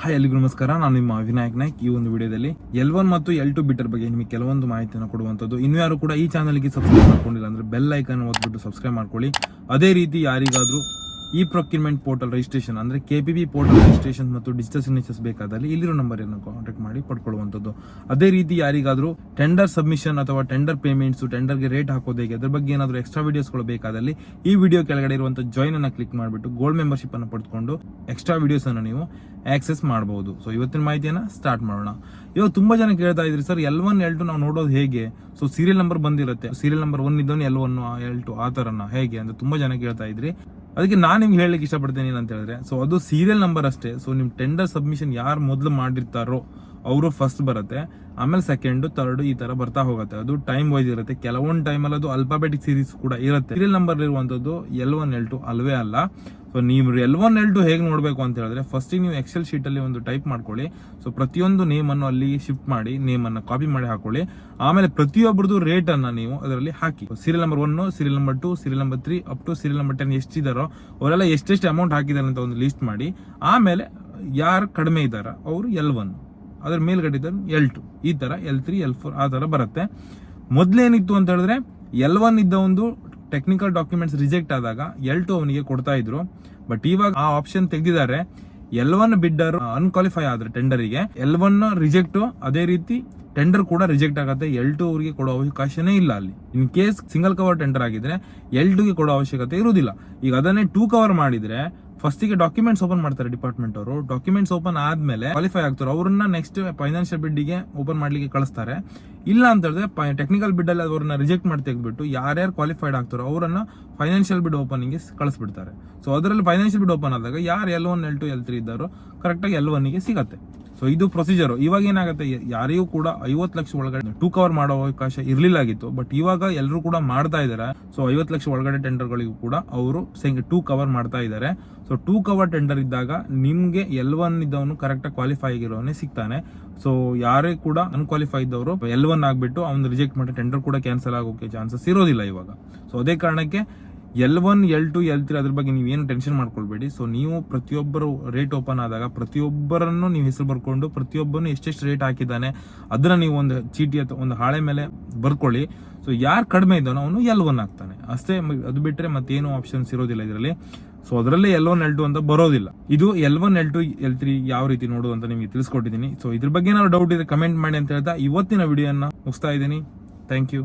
Hi ಎಲ್ಲಿಗೂ ನಮಸ್ಕಾರ. ನಾನು ನಿಮ್ಮ ವಿನಾಯಕ್ ನಾಯ್ಕ್. ಈ ಒಂದು ವಿಡಿಯೋದಲ್ಲಿ L1 ಮತ್ತು L2 ಬಿಟರ್ ಬಗ್ಗೆ ನಿಮಗೆ ಕೆಲವೊಂದು ಮಾಹಿತಿಯನ್ನು ಕೊಡುವಂಥದ್ದು. ಇನ್ನು ಯಾರು ಕೂಡ ಈ ಚಾನಲ್ಗೆ ಸಬ್ಸ್ಕ್ರೈಬ್ ಮಾಡ್ಕೊಂಡಿಲ್ಲ ಅಂದ್ರೆ ಬೆಲ್ ಐಕಾನ್ ಒತ್ಬಿಟ್ಟು ಸಬ್ಸ್ಕ್ರೈಬ್ ಮಾಡ್ಕೊಳ್ಳಿ. ಅದೇ ರೀತಿ ಯಾರಿಗಾದ್ರೂ ಈ ಪ್ರೊಕ್ಯೂರ್ಮೆಂಟ್ ಪೋರ್ಟಲ್ ರಿಜಿಸ್ಟ್ರೇಷನ್ ಅಂದ್ರೆ KPP ಪೋರ್ಟಲ್ ರಿಜಿಸ್ಟ್ರೇಷನ್ ಮತ್ತು ಡಿಜಿಟಲ್ ಸಿಗ್ನೇಚರ್ಸ್ ಬೇಕಾದಲ್ಲಿ ಇಲ್ಲಿರೋ ನಂಬರ್ ಅನ್ನು ಕಾಂಟ್ಯಾಕ್ಟ್ ಮಾಡಿ ಪಡ್ಕೊಳ್ಳುವಂಥದ್ದು. ಅದೇ ರೀತಿ ಯಾರಿಗಾದ್ರೂ ಟೆಂಡರ್ ಸಬ್ಮಿಷನ್ ಅಥವಾ ಟೆಂಡರ್ ಪೇಮೆಂಟ್ಸ್, ಟೆಂಡರ್ಗೆ ರೇಟ್ ಹಾಕೋದು ಹೇಗೆ, ಅದ್ರ ಬಗ್ಗೆ ಏನಾದರೂ ಎಕ್ಸ್ಟ್ರಾ ವಿಡಿಯೋಸ್ಗಳು ಬೇಕಾದಲ್ಲಿ ಈ ವಿಡಿಯೋ ಕೆಳಗಡೆ ಇರುವಂತಹ ಜಾಯಿನ್ ಅನ್ನ ಕ್ಲಿಕ್ ಮಾಡಿಬಿಟ್ಟು ಗೋಲ್ಡ್ ಮೆಂಬರ್ಶಿಪ್ ಅನ್ನು ಪಡೆದುಕೊಂಡು ಎಕ್ಸ್ಟ್ರಾ ವಿಡಿಯೋಸ್ ಅನ್ನು ನೀವು ಆಕ್ಸೆಸ್ ಮಾಡಬಹುದು. ಸೊ ಇವತ್ತಿನ ಮಾಹಿತಿಯನ್ನ ಸ್ಟಾರ್ಟ್ ಮಾಡೋಣ. ಇವಾಗ ತುಂಬಾ ಜನ ಕೇಳ್ತಾ ಇದ್ರಿ, ಸರ್ L1 L2 ನಾವು ನೋಡೋದು ಹೇಗೆ? ಸೊ ಸೀರಿಯಲ್ ನಂಬರ್ ಬಂದಿರುತ್ತೆ, ಸೀರಿಯಲ್ ನಂಬರ್ 1 ಇದ್ದವನು L1 L2 ಆ ತರನ ಹೇಗೆ ಅಂತ ತುಂಬಾ ಜನ ಕೇಳ್ತಾ ಇದ್ರಿ. ಅದಕ್ಕೆ ನಾನು ನಿಮ್ಗೆ ಹೇಳಲಿಕ್ಕೆ ಇಷ್ಟಪಡ್ತೇನೆ ಏನಂತ ಹೇಳಿದ್ರೆ, ಸೊ ಅದು ಸೀರಿಯಲ್ ನಂಬರ್ ಅಷ್ಟೇ. ಸೊ ನಿಮ್ ಟೆಂಡರ್ ಸಬ್ಮಿಷನ್ ಯಾರು ಮೊದಲು ಮಾಡಿರ್ತಾರೋ ಅವರು ಫಸ್ಟ್ ಬರುತ್ತೆ, ಆಮೇಲೆ ಸೆಕೆಂಡ್, ಥರ್ಡ್ ಈ ತರ ಬರ್ತಾ ಹೋಗುತ್ತೆ. ಅದು ಟೈಮ್ ವೈಸ್ ಇರುತ್ತೆ. ಕೆಲವೊಂದು ಟೈಮಲ್ಲಿ ಅದು ಅಲ್ಫಾಬೆಟಿಕ್ ಸೀರೀಸ್ ಕೂಡ ಇರುತ್ತೆ. ಸೀರಿಯಲ್ ನಂಬರ್ ಇರುವಂತದ್ದು L1 L2 ಅಲ್ವೇ ಅಲ್ಲ. ಸೊ ನೀವು L1 L2 ಹೇಗೆ ನೋಡಬೇಕು ಅಂತ ಹೇಳಿದ್ರೆ, ಫಸ್ಟ್ ನೀವು ಎಕ್ಸೆಲ್ ಶೀಟ್ ಅಲ್ಲಿ ಒಂದು ಟೈಪ್ ಮಾಡ್ಕೊಳ್ಳಿ. ಸೊ ಪ್ರತಿಯೊಂದು ನೇಮ್ ಅನ್ನು ಅಲ್ಲಿ ಶಿಫ್ಟ್ ಮಾಡಿ, ನೇಮ್ ಅನ್ನ ಕಾಪಿ ಮಾಡಿ ಹಾಕೊಳ್ಳಿ. ಆಮೇಲೆ ಪ್ರತಿಯೊಬ್ಬರದು ರೇಟ್ ಅನ್ನ ನೀವು ಅದರಲ್ಲಿ ಹಾಕಿ. Serial number 1, serial number 2, serial number 3 up to serial number 10 ಎಷ್ಟಿದಾರೋ ಅವರೆಲ್ಲ ಎಷ್ಟೆಷ್ಟು ಅಮೌಂಟ್ ಹಾಕಿದಾರೆ ಅಂತ ಒಂದು ಲಿಸ್ಟ್ ಮಾಡಿ. ಆಮೇಲೆ ಯಾರು ಕಡಿಮೆ ಇದ್ದಾರ ಅವರು L1, ಅದ್ರ ಮೇಲ್ಗಡೆ L2, ಈ ತರ L3 L4 ಆ ತರ ಬರುತ್ತೆ. ಮೊದ್ಲೇನಿತ್ತು ಅಂತ ಹೇಳಿದ್ರೆ L1 ಇದ್ದ ಒಂದು ಟೆಕ್ನಿಕಲ್ ಡಾಕ್ಯುಮೆಂಟ್ಸ್ ರಿಜೆಕ್ಟ್ ಆದಾಗ L2 ಅವನಿಗೆ ಕೊಡ್ತಾ ಇದ್ರು. ಬಟ್ ಇವಾಗ ಆ ಆಪ್ಷನ್ ತೆಗೆದಿದ್ದಾರೆ. L1 ಬಿಡ್ಡರ್ ಅನ್ಕ್ವಾಲಿಫೈ ಆದ್ರೆ ಟೆಂಡರಿಗೆ L1 ರಿಜೆಕ್ಟ್, ಅದೇ ರೀತಿ ಟೆಂಡರ್ ಕೂಡ ರಿಜೆಕ್ಟ್ ಆಗುತ್ತೆ. L2 ಅವರಿಗೆ ಕೊಡೋ ಅವಕಾಶನೇ ಇಲ್ಲ ಅಲ್ಲಿ. In case single cover tender ಆಗಿದ್ರೆ L2 ಗೆ ಕೊಡೋ ಅವಶ್ಯಕತೆ ಇರುವುದಿಲ್ಲ. ಈಗ ಅದನ್ನೇ 2 ಕವರ್ ಮಾಡಿದ್ರೆ ಫಸ್ಟಿಗೆ ಡಾಕ್ಯುಮೆಂಟ್ಸ್ ಓಪನ್ ಮಾಡ್ತಾರೆ ಡಿಪಾರ್ಟ್ಮೆಂಟ್ ಅವರು. ಡಾಕ್ಯುಮೆಂಟ್ಸ್ ಓಪನ್ ಆದ್ಮೇಲೆ ಕ್ವಾಲಿಫೈ ಆಗ್ತಾರೆ, ಅವ್ರನ್ನ ನೆಕ್ಸ್ಟ್ ಫೈನಾನ್ಷಿಯಲ್ ಬಿಡ್ಡಿಗೆ ಓಪನ್ ಮಾಡ್ಲಿಕ್ಕೆ ಕಳಿಸ್ತಾರೆ. ಇಲ್ಲ ಅಂತ ಹೇಳಿದ್ರೆ ಟೆಕ್ನಿಕಲ್ ಬಿಡ್ ಅಲ್ಲಿ ಅವ್ರನ್ನ ರಿಜೆಕ್ಟ್ ಮಾಡಿ ತೆಗೆದ್ಬಿಟ್ಟು ಯಾರ್ಯಾರು ಕ್ವಾಲಿಫೈಡ್ ಆಗ್ತಾರೋ ಅವರನ್ನ ಫೈನಾನ್ಷಿಯಲ್ ಬಿಡ್ ಓಪನಿಂಗ್ ಕಳಿಸ್ಬಿಡ್ತಾರೆ. ಸೊ ಅದರಲ್ಲಿ ಫೈನಾನ್ಷಿಯಲ್ ಬಿಡ್ ಓಪನ್ ಆದಾಗ ಯಾರು L1 L2 L3 ಇದ್ದಾರೋ ಕರೆಕ್ಟ್ ಆಗಿ L1 ಗೆ ಸಿಗತ್ತೆ. ಸೊ ಇದು ಪ್ರೊಸೀಜರ್. ಇವಾಗ ಏನಾಗುತ್ತೆ, ಯಾರಿಗೂ ಕೂಡ 50 ಲಕ್ಷ ಒಳಗಡೆ 2 ಕವರ್ ಮಾಡೋ ಅವಕಾಶ ಇರ್ಲಿಲ್ಲ ಆಗಿತ್ತು. ಬಟ್ ಇವಾಗ ಎಲ್ಲರೂ ಕೂಡ ಮಾಡ್ತಾ ಇದ್ದಾರೆ. ಸೊ 50 ಲಕ್ಷ ಒಳಗಡೆ ಟೆಂಡರ್ ಗಳಿಗೂ ಕೂಡ ಅವರು 2 ಕವರ್ ಮಾಡ್ತಾ ಇದ್ದಾರೆ. ಸೊ 2 ಕವರ್ ಟೆಂಡರ್ ಇದ್ದಾಗ ನಿಮ್ಗೆ L1 ಇದ್ದವನು ಕರೆಕ್ಟ್ ಆಗಿ ಕ್ವಾಲಿಫೈ ಆಗಿರೋನೇ ಸಿಗ್ತಾನೆ. ಸೊ ಯಾರೇ ಕೂಡ ಅನ್ಕ್ವಾಲಿಫೈ ಇದ್ದವರು L1 ಆಗ್ಬಿಟ್ಟು ಅವ್ನು ರಿಜೆಕ್ಟ್ ಮಾಡಿ ಟೆಂಡರ್ ಕೂಡ ಕ್ಯಾನ್ಸಲ್ ಆಗೋಕೆ ಚಾನ್ಸಸ್ ಇರೋದಿಲ್ಲ ಇವಾಗ. ಸೊ ಅದೇ ಕಾರಣಕ್ಕೆ L1 L2 L3 ಅದ್ರ ಬಗ್ಗೆ ನೀವೇನು ಟೆನ್ಷನ್ ಮಾಡ್ಕೊಳ್ಬೇಡಿ. ಸೊ ನೀವು ಪ್ರತಿಯೊಬ್ಬರು ರೇಟ್ ಓಪನ್ ಆದಾಗ ಪ್ರತಿಯೊಬ್ಬರನ್ನು ನೀವು ಹೆಸರು ಬರ್ಕೊಂಡು ಪ್ರತಿಯೊಬ್ಬನು ಎಷ್ಟೆಷ್ಟು ರೇಟ್ ಹಾಕಿದ್ದಾನೆ ಅದನ್ನ ನೀವು ಒಂದು ಚೀಟಿ ಅಥವಾ ಒಂದು ಹಾಳೆ ಮೇಲೆ ಬರ್ಕೊಳ್ಳಿ. ಸೊ ಯಾರು ಕಡಿಮೆ ಇದ್ದಾನೋ ಅವನು L1 ಆಗ್ತಾನೆ ಅಷ್ಟೇ. ಅದು ಬಿಟ್ರೆ ಮತ್ತೇನು ಆಪ್ಷನ್ಸ್ ಇರೋದಿಲ್ಲ ಇದರಲ್ಲಿ. ಸೊ ಅದರಲ್ಲೇ L1 L2 ಅಂತ ಬರೋದಿಲ್ಲ. ಇದು L1 L2 L3 ಯಾವ ರೀತಿ ನೋಡೋದು ಅಂತ ನಿಮಗೆ ತಿಳಿಸ್ಕೊಟ್ಟಿದ್ದೀನಿ. ಸೊ ಇದ್ರ ಬಗ್ಗೆ ಏನಾದ್ರು ಡೌಟ್ ಇದೆ ಕಮೆಂಟ್ ಮಾಡಿ ಅಂತ ಹೇಳ್ತಾ ಇವತ್ತಿನ ವಿಡಿಯೋನ ಮುಗಿಸ್ತಾ ಇದ್ದೀನಿ. Thank you.